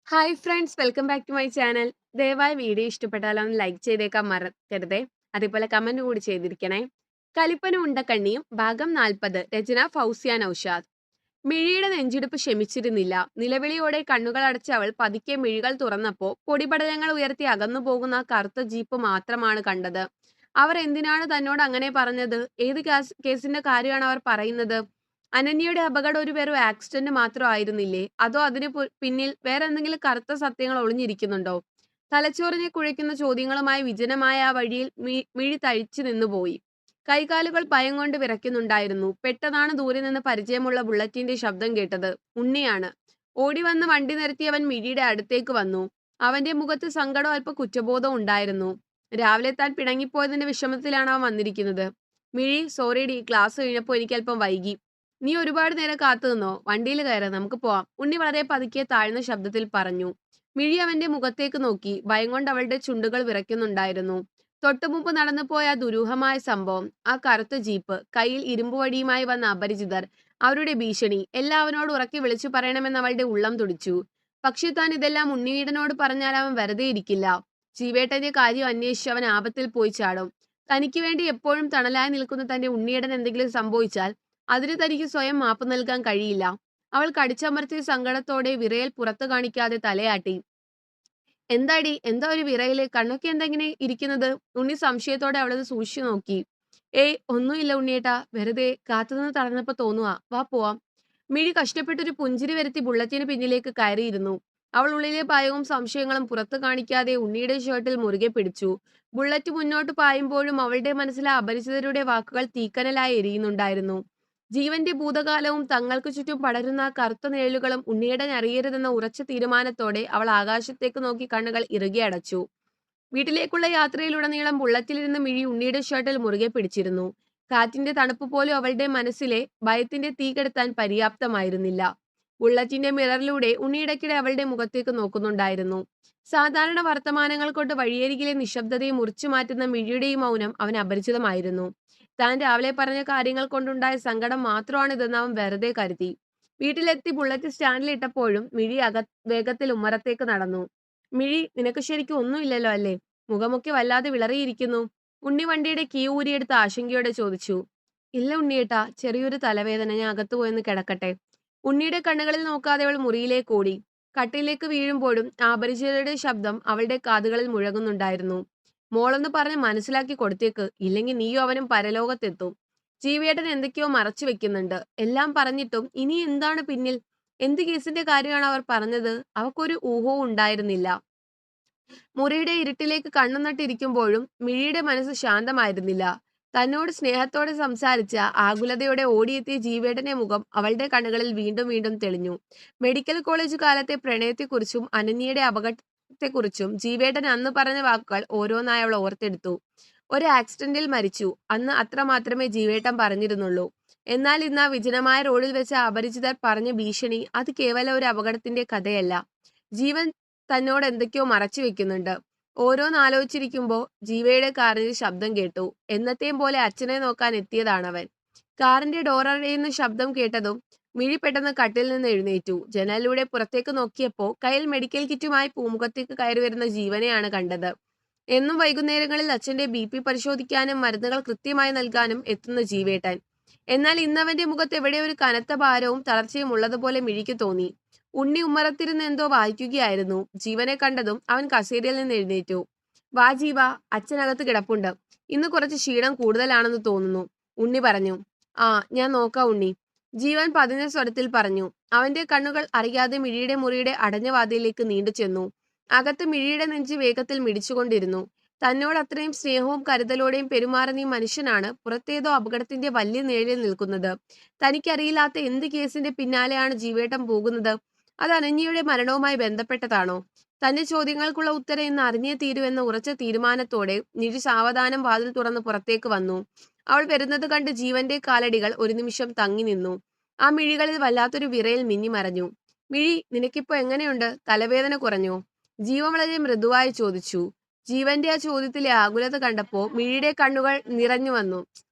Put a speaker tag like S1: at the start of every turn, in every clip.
S1: Hi friends, welcome back to my channel. ദയവായി video ഇഷ്ടപ്പെട്ടാൽ ഒന്ന് ലൈക്ക് ചെയ്തേക്കാൻ മറക്കരുതേ. അതേപോലെ കമന്റ് കൂടി ചെയ്തിരിക്കണേ. കലിപ്പനും ഉണ്ടക്കണ്ണിയും ഭാഗം 40. രചന ഫൗസിയ നൗഷാദ്. മിഴിയുടെ നെഞ്ചിടിപ്പ് ക്ഷമിച്ചിരുന്നില്ല. നിലവിളിയോടെ കണ്ണുകൾ അടച്ച് അവൾ പതുക്കെ മിഴികൾ തുറന്നപ്പോ പൊടിപടലങ്ങൾ ഉയർത്തി അകന്നു പോകുന്ന ആ കറുത്ത ജീപ്പ് മാത്രമാണ് കണ്ടത്. അവർ എന്തിനാണ് തന്നോട് അങ്ങനെ പറഞ്ഞത്? ഏത് കേസിന്റെ കാര്യമാണ് അവർ പറയുന്നത്? അനന്യയുടെ അപകടം ഒരു വെറും ആക്സിഡന്റ് മാത്രമായിരുന്നില്ലേ? അതോ അതിന് പിന്നിൽ വേറെ എന്തെങ്കിലും കറുത്ത സത്യങ്ങൾ ഒളിഞ്ഞിരിക്കുന്നുണ്ടോ? തലച്ചോറിനെ കുഴയ്ക്കുന്ന ചോദ്യങ്ങളുമായി വിജനമായ ആ വഴിയിൽ മിഴി തഴിച്ചു നിന്നുപോയി. കൈകാലുകൾ ഭയം കൊണ്ട് വിറയ്ക്കുന്നുണ്ടായിരുന്നു. പെട്ടെന്നാണ് ദൂരെ നിന്ന് പരിചയമുള്ള ബുള്ളറ്റിന്റെ ശബ്ദം കേട്ടത്. ഉണ്ണിയാണ്. ഓടി വന്ന് വണ്ടി നിർത്തിയവൻ മിഴിയുടെ അടുത്തേക്ക് വന്നു. അവന്റെ മുഖത്ത് സങ്കടവും അല്പ കുറ്റബോധവും ഉണ്ടായിരുന്നു. രാവിലെ താൻ പിണങ്ങിപ്പോയതിന്റെ വിഷമത്തിലാണ് അവൻ വന്നിരിക്കുന്നത്. മിഴി, സോറിഡി, ക്ലാസ് കഴിഞ്ഞപ്പോൾ എനിക്ക് അല്പം വൈകി. നീ ഒരുപാട് നേരം കാത്തു നിന്നോ? വണ്ടിയിൽ കയറ്, നമുക്ക് പോവാം. ഉണ്ണി വളരെ പതുക്കെ താഴ്ന്ന ശബ്ദത്തിൽ പറഞ്ഞു. മിഴി അവന്റെ മുഖത്തേക്ക് നോക്കി. ഭയം കൊണ്ട് അവളുടെ ചുണ്ടുകൾ വിറയ്ക്കുന്നുണ്ടായിരുന്നു. തൊട്ടുമുമ്പ് നടന്നുപോയ ആ ദുരൂഹമായ സംഭവം, ആ കറുത്ത ജീപ്പ്, കയ്യിൽ ഇരുമ്പുവടിയുമായി വന്ന അപരിചിതർ, അവരുടെ ഭീഷണി, എല്ലാം അവനോട് ഉറക്കെ വിളിച്ചു പറയണമെന്ന് അവളുടെ ഉള്ളം തുടിച്ചു. പക്ഷെ താൻ ഇതെല്ലാം ഉണ്ണിവീടനോട് പറഞ്ഞാൽ അവൻ വെറുതെ ഇരിക്കില്ല. ജീവേട്ടന്റെ കാര്യം അന്വേഷിച്ച് അവൻ ആപത്തിൽ പോയി ചാടും. തനിക്ക് വേണ്ടി എപ്പോഴും തണലായി നിൽക്കുന്ന തന്റെ ഉണ്ണിയേടൻ എന്തെങ്കിലും സംഭവിച്ചാൽ അതിന് തനിക്ക് സ്വയം മാപ്പ് നൽകാൻ കഴിയില്ല. അവൾ കടിച്ചമർത്തിയ സങ്കടത്തോടെ വിറയൽ പുറത്തു കാണിക്കാതെ തലയാട്ടി. എന്താടി, എന്താ ഒരു വിറയല്? കണ്ണൊക്കെ എന്തെങ്ങനെ ഇരിക്കുന്നത്? ഉണ്ണി സംശയത്തോടെ അവളത് സൂക്ഷിച്ചു നോക്കി. ഏയ്, ഒന്നുമില്ല ഉണ്ണിയേട്ടാ, വെറുതെ കാത്തുനിന്ന് തളർന്നപ്പോ തോന്നുവാ. വാ പോവാം. മിഴി കഷ്ടപ്പെട്ടൊരു പുഞ്ചിരി വരുത്തി ബുള്ളറ്റിന് പിന്നിലേക്ക് കയറിയിരുന്നു. അവൾ ഉള്ളിലെ ഭയവും സംശയങ്ങളും പുറത്തു കാണിക്കാതെ ഉണ്ണിയുടെ ഷർട്ടിൽ മുറുകെ പിടിച്ചു. ബുള്ളറ്റ് മുന്നോട്ട് പായുമ്പോഴും അവളുടെ മനസ്സിലെ അപരിചിതരുടെ വാക്കുകൾ തീക്കനലായി എരിയുന്നുണ്ടായിരുന്നു. ജീവന്റെ ഭൂതകാലവും തങ്ങൾക്ക് ചുറ്റും പടരുന്ന കറുത്ത നിഴലുകളും ഉണ്ണിയേടൻ അറിയരുതെന്ന ഉറച്ച തീരുമാനത്തോടെ അവൾ ആകാശത്തേക്ക് നോക്കി കണ്ണുകൾ ഇറുകെ അടച്ചു. വീട്ടിലേക്കുള്ള യാത്രയിലുടനീളം ബുള്ളറ്റിലിരുന്ന് മിഴി ഉണ്ണിയുടെ ഷർട്ടിൽ മുറുകെ പിടിച്ചിരുന്നു. കാറ്റിന്റെ തണുപ്പ് പോലും അവളുടെ മനസ്സിലെ ഭയത്തിന്റെ തീ കെടുത്താൻ പര്യാപ്തമായിരുന്നില്ല. ബുള്ളറ്റിന്റെ മിററിലൂടെ ഉണ്ണി ഇടയ്ക്കിടെ അവളുടെ മുഖത്തേക്ക് നോക്കുന്നുണ്ടായിരുന്നു. സാധാരണ വർത്തമാനങ്ങൾ കൊണ്ട് വഴിയരികിലെ നിശബ്ദതയെ മുറിച്ചു മാറ്റുന്ന മിഴിയുടെ ഈ മൗനം അവന് അപരിചിതമായിരുന്നു. താൻ രാവിലെ പറഞ്ഞ കാര്യങ്ങൾ കൊണ്ടുണ്ടായ സങ്കടം മാത്രമാണിതെന്ന് അവൻ വെറുതെ കരുതി. വീട്ടിലെത്തി ബുള്ളറ്റ് സ്റ്റാൻഡിൽ ഇട്ടപ്പോഴും മിഴി വേഗത്തിൽ ഉമ്മറത്തേക്ക് നടന്നു. മിഴി, നിനക്ക് ശരിക്കും ഒന്നുമില്ലല്ലോ അല്ലേ? മുഖമൊക്കെ വല്ലാതെ വിളറിയിരിക്കുന്നു. ഉണ്ണി വണ്ടിയുടെ കീ ഊരിയെടുത്ത് ആശങ്കയോടെ ചോദിച്ചു. ഇല്ല ഉണ്ണിയേട്ടാ, ചെറിയൊരു തലവേദന, ഞാൻ അകത്തു പോയെന്ന് കിടക്കട്ടെ. ഉണ്ണിയുടെ കണ്ണുകളിൽ നോക്കാതെ അവൾ മുറിയിലേക്ക് ഓടി. കട്ടിലേക്ക് വീഴുമ്പോഴും അപരിചിതരുടെ ശബ്ദം അവളുടെ കാതുകളിൽ മുഴങ്ങുന്നുണ്ടായിരുന്നു. മോളൊന്ന് പറഞ്ഞ് മനസ്സിലാക്കി കൊടുത്തേക്ക്, ഇല്ലെങ്കിൽ നീയും അവനും പരലോകത്തെത്തും. ജീവേട്ടൻ എന്തൊക്കെയോ മറച്ചു വെക്കുന്നുണ്ട്. എല്ലാം പറഞ്ഞിട്ടും ഇനി എന്താണ് പിന്നിൽ? എന്ത് കേസിന്റെ കാര്യമാണ് അവർ പറഞ്ഞത്? അവക്കൊരു ഊഹവും ഉണ്ടായിരുന്നില്ല. മുറിയുടെ ഇരുട്ടിലേക്ക് കണ്ണു നട്ടിരിക്കുമ്പോഴും മിഴിയുടെ മനസ്സ് ശാന്തമായിരുന്നില്ല. തന്നോട് സ്നേഹത്തോടെ സംസാരിച്ച ആകുലതയോടെ ഓടിയെത്തിയ ജീവേട്ടന്റെ മുഖം അവളുടെ കണ്ണുകളിൽ വീണ്ടും വീണ്ടും തെളിഞ്ഞു. മെഡിക്കൽ കോളേജ് കാലത്തെ പ്രണയത്തെക്കുറിച്ചും അനന്യയുടെ അപകടത്തെക്കുറിച്ചും ജീവേട്ടൻ അന്ന് പറഞ്ഞ വാക്കുകൾ ഓരോന്നായി അവൾ ഓർത്തെടുത്തു. ഒരു ആക്സിഡന്റിൽ മരിച്ചു, അന്ന് അത്ര മാത്രമേ ജീവേട്ടൻ പറഞ്ഞിരുന്നുള്ളൂ. എന്നാൽ ഇന്ന് ആ വിജനമായ റോഡിൽ വെച്ച അപരിചിതർ പറഞ്ഞ ഭീഷണി, അത് കേവലം ഒരു അപകടത്തിന്റെ കഥയല്ല. ജീവൻ തന്നോട് എന്തൊക്കെയോ മറച്ചു വെക്കുന്നുണ്ട്. ഓരോന്നാലോചിച്ചിരിക്കുമ്പോ ജീവയുടെ കാറിന് ശബ്ദം കേട്ടു. എന്നത്തെയും പോലെ അച്ഛനെ നോക്കാൻ എത്തിയതാണവൻ. കാറിന്റെ ഡോറടയുന്ന ശബ്ദം കേട്ടതും മിഴി പെട്ടെന്ന് കട്ടിൽ നിന്ന് എഴുന്നേറ്റു. ജനലിലൂടെ പുറത്തേക്ക് നോക്കിയപ്പോ കയ്യിൽ മെഡിക്കൽ കിറ്റുമായി പൂമുഖത്തേക്ക് കയറി വരുന്ന ജീവനെയാണ് കണ്ടത്. എന്നും വൈകുന്നേരങ്ങളിൽ അച്ഛന്റെ BP പരിശോധിക്കാനും മരുന്നുകൾ കൃത്യമായി നൽകാനും എത്തുന്ന ജീവേട്ടൻ. എന്നാൽ ഇന്നവന്റെ മുഖത്ത് എവിടെ ഒരു കനത്ത ഭാരവും തളർച്ചയും ഉള്ളതുപോലെ മിഴിക്ക് തോന്നി. ഉണ്ണി ഉമ്മറത്തിരുന്ന് എന്തോ വായിക്കുകയായിരുന്നു. ജീവനെ കണ്ടതും അവൻ കസേരയിൽ നിന്ന് എഴുന്നേറ്റു. വാ ജീവ, അച്ഛനകത്ത് കിടപ്പുണ്ട്. ഇന്ന് കുറച്ച് ക്ഷീണം കൂടുതലാണെന്ന് തോന്നുന്നു, ഉണ്ണി പറഞ്ഞു. ആ, ഞാൻ നോക്കാം ഉണ്ണി, ജീവൻ പതിഞ്ഞ സ്വരത്തിൽ പറഞ്ഞു. അവന്റെ കണ്ണുകൾ അറിയാതെ മിഴിയുടെ മുറിയുടെ അടഞ്ഞ വാതിലിലേക്ക് നീണ്ടു ചെന്നു. അകത്ത് മിഴിയുടെ നെഞ്ച് വേഗത്തിൽ മിടിച്ചുകൊണ്ടിരുന്നു. തന്നോട് അത്രയും സ്നേഹവും കരുതലോടെയും പെരുമാറുന്ന ഈ മനുഷ്യനാണ് പുറത്തേതോ അപകടത്തിന്റെ വലിയ നിഴലിൽ നിൽക്കുന്നത്. തനിക്കറിയില്ലാത്ത എന്ത് കേസിന്റെ പിന്നാലെയാണ് ജീവേട്ടൻ പോകുന്നത്? അത് അനന്യയുടെ മരണവുമായി ബന്ധപ്പെട്ടതാണോ? തന്റെ ചോദ്യങ്ങൾക്കുള്ള ഉത്തരം ഇന്ന് അറിഞ്ഞേ തീരുവെന്ന ഉറച്ച തീരുമാനത്തോടെ നിഴി സാവധാനം വാതിൽ തുറന്ന് പുറത്തേക്ക് വന്നു. അവൾ വരുന്നത് കണ്ട് ജീവന്റെ കാലടികൾ ഒരു നിമിഷം തങ്ങി നിന്നു. ആ മിഴികളിൽ വല്ലാത്തൊരു വിറയൽ മിന്നിമറഞ്ഞു. മിഴി, നിനക്കിപ്പോ എങ്ങനെയുണ്ട്? തലവേദന കുറഞ്ഞോ? ജീവൻ വളരെ മൃദുവായി ചോദിച്ചു. ജീവന്റെ ആ ചോദ്യത്തിലെ ആകുലത കണ്ടപ്പോ മിഴിയുടെ കണ്ണുകൾ നിറഞ്ഞു വന്നു.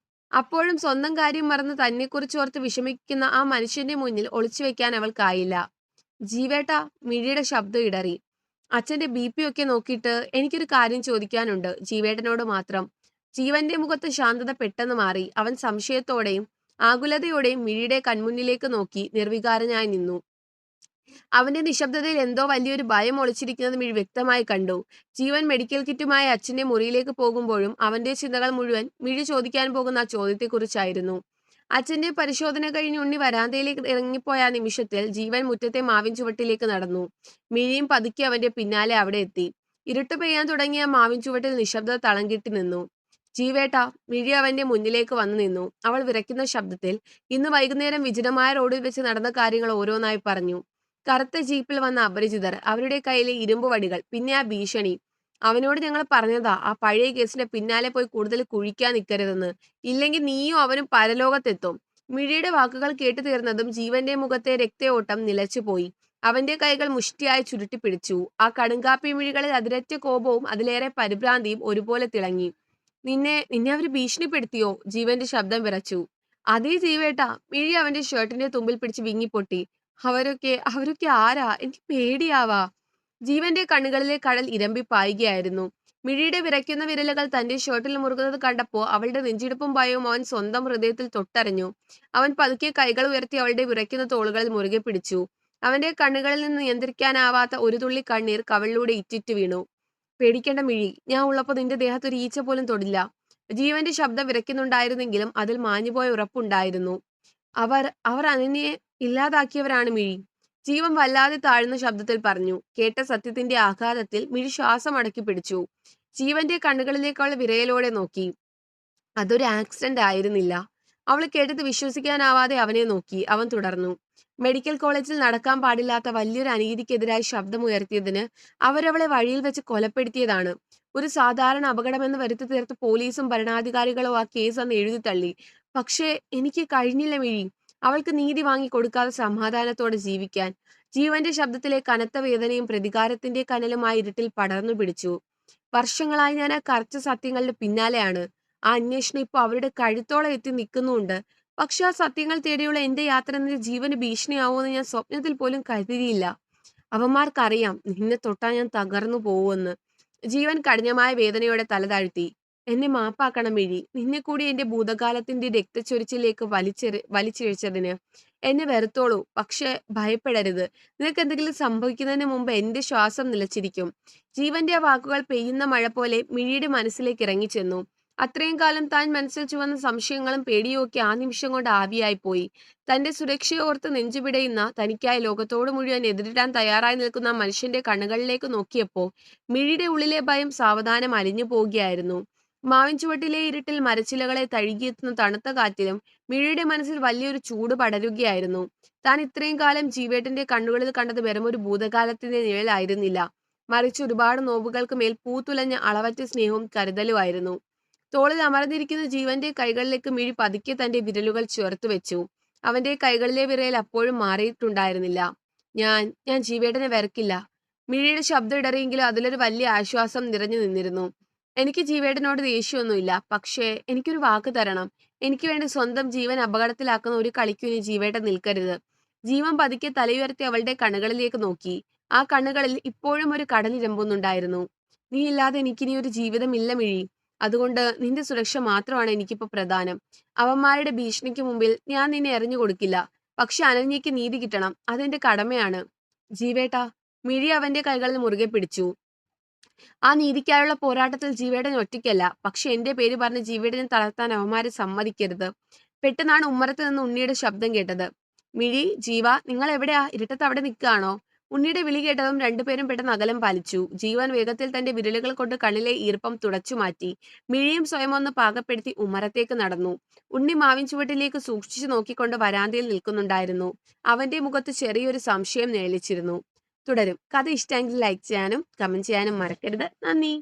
S1: അപ്പോഴും സ്വന്തം കാര്യം മറന്ന് തന്നെക്കുറിച്ച് ഓർത്ത് വിഷമിക്കുന്ന ആ മനുഷ്യന്റെ മുന്നിൽ ഒളിച്ചു വെക്കാൻ അവൾക്കായില്ല. ജീവേട്ടാ, മിഴിയുടെ ശബ്ദം ഇടറി. അച്ഛന്റെ ബി.പി ഒക്കെ നോക്കിയിട്ട് എനിക്കൊരു കാര്യം ചോദിക്കാനുണ്ട്, ജീവേട്ടനോട് മാത്രം. ജീവന്റെ മുഖത്ത് ശാന്തത പെട്ടെന്ന് മാറി. അവൻ സംശയത്തോടെയും ആകുലതയോടെയും മിഴിയുടെ കൺമുന്നിലേക്ക് നോക്കി നിർവികാരനായി നിന്നു. അവന്റെ നിശബ്ദതയിൽ എന്തോ വലിയൊരു ഭയം ഒളിച്ചിരിക്കുന്നത് മിഴി വ്യക്തമായി കണ്ടു. ജീവൻ മെഡിക്കൽ കിറ്റുമായി അച്ഛന്റെ മുറിയിലേക്ക് പോകുമ്പോഴും അവന്റെ ചിന്തകൾ മുഴുവൻ മിഴി ചോദിക്കാൻ പോകുന്ന ആ ചോദ്യത്തെക്കുറിച്ചായിരുന്നു. അച്ഛന്റെ പരിശോധന കഴിഞ്ഞ് ഉണ്ണി വരാന്തയിലേക്ക് ഇറങ്ങിപ്പോയ ആ നിമിഷത്തിൽ ജീവൻ മുറ്റത്തെ മാവിൻ ചുവട്ടിലേക്ക് നടന്നു. മിഴിയും പതുക്കെ അവന്റെ പിന്നാലെ അവിടെ എത്തി. ഇരുട്ട് പെയ്യാൻ തുടങ്ങിയ മാവിൻ ചുവട്ടിൽ നിശബ്ദത തളം കെട്ടി നിന്നു. ജീവേട്ടാ, മിഴി അവന്റെ മുന്നിലേക്ക് വന്നു നിന്നു. അവൾ വിറയ്ക്കുന്ന ശബ്ദത്തിൽ ഇന്ന് വൈകുന്നേരം വിജനമായ റോഡിൽ വെച്ച് നടന്ന കാര്യങ്ങൾ ഓരോന്നായി പറഞ്ഞു. കറുത്ത ജീപ്പിൽ വന്ന അപരിചിതർ, അവരുടെ കയ്യിലെ ഇരുമ്പ് വടികൾ, പിന്നെ ആ ഭീഷണി. അവനോട് ഞങ്ങൾ പറഞ്ഞതാ ആ പഴയ കേസിന്റെ പിന്നാലെ പോയി കൂടുതൽ കുഴിക്കാൻ നിൽക്കരുതെന്ന്. ഇല്ലെങ്കിൽ നീയും അവനും പരലോകത്തെത്തും. മിഴിയുടെ വാക്കുകൾ കേട്ടു തീർന്നതും ജീവന്റെ മുഖത്തെ രക്തയോട്ടം നിലച്ചുപോയി. അവന്റെ കൈകൾ മുഷ്ടിയായി ചുരുട്ടി പിടിച്ചു. ആ കടുങ്കാപ്പി മിഴികളിൽ അതിരറ്റ കോപവും അതിലേറെ പരിഭ്രാന്തിയും ഒരുപോലെ തിളങ്ങി. നിന്നെ നിന്നെ അവര് ഭീഷണിപ്പെടുത്തിയോ? ജീവന്റെ ശബ്ദം വിറച്ചു. അതേ ജീവേട്ടാ. മിഴി അവന്റെ ഷർട്ടിന്റെ തുമ്പിൽ പിടിച്ച് വിങ്ങിപ്പൊട്ടി. അവരൊക്കെ ആരാ? എനിക്ക് പേടിയാവാ. ജീവന്റെ കണ്ണുകളിലെ കടൽ ഇരമ്പി പായുകയായിരുന്നു. മിഴിയുടെ വിറയ്ക്കുന്ന വിരലുകൾ തന്റെ ഷർട്ടിൽ മുറുകുന്നത് കണ്ടപ്പോൾ അവളുടെ നെഞ്ചിടിപ്പും ഭയവും അവൻ സ്വന്തം ഹൃദയത്തിൽ തൊട്ടറിഞ്ഞു. അവൻ പതുക്കെ കൈകൾ ഉയർത്തി അവളുടെ വിറയ്ക്കുന്ന തോളുകളിൽ മുറുകെ പിടിച്ചു. അവന്റെ കണ്ണുകളിൽ നിന്ന് നിയന്ത്രിക്കാനാവാത്ത ഒരു തുള്ളി കണ്ണീർ കവിളിലൂടെ ഇറ്റിറ്റു വീണു. പേടിക്കേണ്ട മിഴി, ഞാൻ ഉള്ളപ്പോ നിന്റെ ദേഹത്ത് ഒരു ഈച്ച പോലും തൊടില്ല. ജീവന്റെ ശബ്ദം വിറയ്ക്കുന്നുണ്ടായിരുന്നെങ്കിലും അതിൽ മാഞ്ഞുപോയ ഉറപ്പുണ്ടായിരുന്നു. അവർ അവർ അനന്യയെ ഇല്ലാതാക്കിയവരാണ് മിഴി. ജീവൻ വല്ലാതെ താഴ്ന്ന ശബ്ദത്തിൽ പറഞ്ഞു. കേട്ട സത്യത്തിന്റെ ആഘാതത്തിൽ മിഴി ശ്വാസം അടക്കി പിടിച്ചു. ജീവന്റെ കണ്ണുകളിലേക്ക് അവൾ വിരയലോടെ നോക്കി. അതൊരു ആക്സിഡന്റ് ആയിരുന്നില്ല. അവൾ കേട്ടത് വിശ്വസിക്കാനാവാതെ അവനെ നോക്കി. അവൻ തുടർന്നു. മെഡിക്കൽ കോളേജിൽ നടക്കാൻ പാടില്ലാത്ത വലിയൊരു അനീതിക്കെതിരായി ശബ്ദമുയർത്തിയതിന് അവരവളെ വഴിയിൽ വെച്ച് കൊലപ്പെടുത്തിയതാണ്. ഒരു സാധാരണ അപകടമെന്ന് വരുത്തി തീർത്ത് പോലീസും ഭരണാധികാരികളോ ആ കേസ് അന്ന് എഴുതി തള്ളി. പക്ഷേ എനിക്ക് കഴിഞ്ഞില്ല മിഴി. അവൾക്ക് നീതി വാങ്ങി കൊടുക്കാതെ സമാധാനത്തോടെ ജീവിക്കാൻ. ജീവന്റെ ശബ്ദത്തിലെ കനത്ത വേദനയും പ്രതികാരത്തിന്റെ കനലുമായി ഇരുട്ടിൽ പടർന്നു പിടിച്ചു. വർഷങ്ങളായി ഞാൻ ആ കറച്ച സത്യങ്ങളുടെ പിന്നാലെയാണ്. ആ അന്വേഷണം ഇപ്പോൾ അവരുടെ കഴുത്തോളം എത്തി നിൽക്കുന്നുണ്ട്. പക്ഷെ ആ സത്യങ്ങൾ തേടിയുള്ള എന്റെ യാത്ര നിന്റെ ജീവന് ഭീഷണിയാവുമെന്ന് ഞാൻ സ്വപ്നത്തിൽ പോലും കരുതിയില്ല. അവന്മാർക്കറിയാം നിന്നെ തൊട്ടാ ഞാൻ തകർന്നു പോവുമെന്ന്. ജീവൻ കഠിനമായ വേദനയോടെ തലതാഴ്ത്തി. എന്നെ മാപ്പാക്കണം മിഴി. നിന്നെ കൂടി എന്റെ ഭൂതകാലത്തിന്റെ രക്തച്ചൊരിച്ചിലേക്ക് വലിച്ചിഴച്ചതിന്. എന്നെ വെറുത്തോളൂ, പക്ഷെ ഭയപ്പെടരുത്. നിനക്ക് എന്തെങ്കിലും സംഭവിക്കുന്നതിന് മുമ്പ് എന്റെ ശ്വാസം നിലച്ചിരിക്കും. ജീവന്റെ ആ വാക്കുകൾ പെയ്യുന്ന മഴ പോലെ മിഴിയുടെ മനസ്സിലേക്ക് ഇറങ്ങിച്ചെന്നു. അത്രയും കാലം താൻ മനസ്സിൽ ചുവന്ന സംശയങ്ങളും പേടിയും ഒക്കെ ആ നിമിഷം കൊണ്ട് ആവിയായി പോയി. തന്റെ സുരക്ഷയോർത്ത് നെഞ്ചുപിടയുന്ന, തനിക്കായി ലോകത്തോട് മുഴുവൻ എതിരിടാൻ തയ്യാറായി നിൽക്കുന്ന ആ മനുഷ്യന്റെ കണ്ണുകളിലേക്ക് നോക്കിയപ്പോ മിഴിയുടെ ഉള്ളിലെ ഭയം സാവധാനം അലിഞ്ഞു പോവുകയായിരുന്നു. മാവിൻ ചുവട്ടിലെ ഇരുട്ടിൽ മരച്ചിലകളെ തഴുകിയെത്തുന്ന തണുത്ത കാറ്റിലും മിഴിയുടെ മനസ്സിൽ വലിയൊരു ചൂട് പടരുകയായിരുന്നു. താൻ ഇത്രയും കാലം ജീവേട്ടന്റെ കണ്ണുകളിൽ കണ്ടത് വെറുമൊരു ഭൂതകാലത്തിന്റെ നിഴലായിരുന്നില്ല, മറിച്ച് ഒരുപാട് നോവുകൾക്ക് മേൽ പൂത്തുലഞ്ഞ അളവറ്റ സ്നേഹവും കരുതലുമായിരുന്നു. തോളിൽ അമർന്നിരിക്കുന്ന ജീവന്റെ കൈകളിലേക്ക് മിഴി പതുക്കെ തന്റെ വിരലുകൾ ചേർത്ത് വെച്ചു. അവന്റെ കൈകളിലെ വിരൽ അപ്പോഴും മാറിയിട്ടുണ്ടായിരുന്നില്ല. ഞാൻ ജീവേട്ടനെ വെറുക്കില്ല. മിഴിയുടെ ശബ്ദം ഇടറിയെങ്കിലും അതിലൊരു വലിയ ആശ്വാസം നിറഞ്ഞു നിന്നിരുന്നു. എനിക്ക് ജീവേട്ടനോട് ദേഷ്യമൊന്നുമില്ല. പക്ഷേ എനിക്കൊരു വാക്ക് തരണം. എനിക്ക് വേണ്ടി സ്വന്തം ജീവൻ അപകടത്തിലാക്കുന്ന ഒരു കളിക്കും ഇനി ജീവേട്ടൻ നിൽക്കരുത്. ജീവൻ പതുക്കെ തലയുയർത്തി അവളുടെ കണ്ണുകളിലേക്ക് നോക്കി. ആ കണ്ണുകളിൽ ഇപ്പോഴും ഒരു കടലിരമ്പുന്നുണ്ടായിരുന്നു. നീ ഇല്ലാതെ എനിക്കിനി ഒരു ജീവിതമില്ല മിഴി. അതുകൊണ്ട് നിന്റെ സുരക്ഷ മാത്രമാണ് എനിക്കിപ്പോ പ്രധാനം. അവന്മാരുടെ ഭീഷണിക്ക് മുമ്പിൽ ഞാൻ നിന്നെ എറിഞ്ഞു കൊടുക്കില്ല. പക്ഷെ അനന്യയ്ക്ക് നീതി കിട്ടണം. അതെന്റെ കടമയാണ്. ജീവേട്ടാ. മിഴി അവന്റെ കൈകളിൽ മുറുകെ പിടിച്ചു. ആ നീതിക്കായുള്ള പോരാട്ടത്തിൽ ജീവേട്ടൻ ഒറ്റയ്ക്കല്ല. പക്ഷെ എന്റെ പേര് പറഞ്ഞ് ജീവേട്ടനെ തളർത്താൻ അവന്മാരെ സമ്മതിക്കരുത്. പെട്ടെന്നാണ് ഉമ്മറത്ത് നിന്ന് ഉണ്ണിയുടെ ശബ്ദം കേട്ടത്. മിഴി, ജീവ, നിങ്ങൾ എവിടെയാ? ഇരുട്ടത്ത് അവിടെ നിൽക്കുകയാണോ? ഉണ്ണിയുടെ വിളി കേട്ടതും രണ്ടുപേരും പെട്ടെന്ന് അകലം പാലിച്ചു. ജീവൻ വേഗത്തിൽ തന്റെ വിരലുകൾ കൊണ്ട് കണ്ണിലെ ഈർപ്പം തുടച്ചു മാറ്റി. മിഴിയും സ്വയം ഒന്ന് പാകപ്പെടുത്തി ഉമ്മറത്തേക്ക് നടന്നു. ഉണ്ണി മാവിൻ ചുവട്ടിലേക്ക് സൂക്ഷിച്ചു നോക്കിക്കൊണ്ട് വരാന്തയിൽ നിൽക്കുന്നുണ്ടായിരുന്നു. അവന്റെ മുഖത്ത് ചെറിയൊരു സംശയം നിഴലിച്ചിരുന്നു. തുടരും. കഥ ഇഷ്ടമെങ്കിൽ ലൈക്ക് ചെയ്യാനും കമന്റ് ചെയ്യാനും മറക്കരുത്. നന്ദി.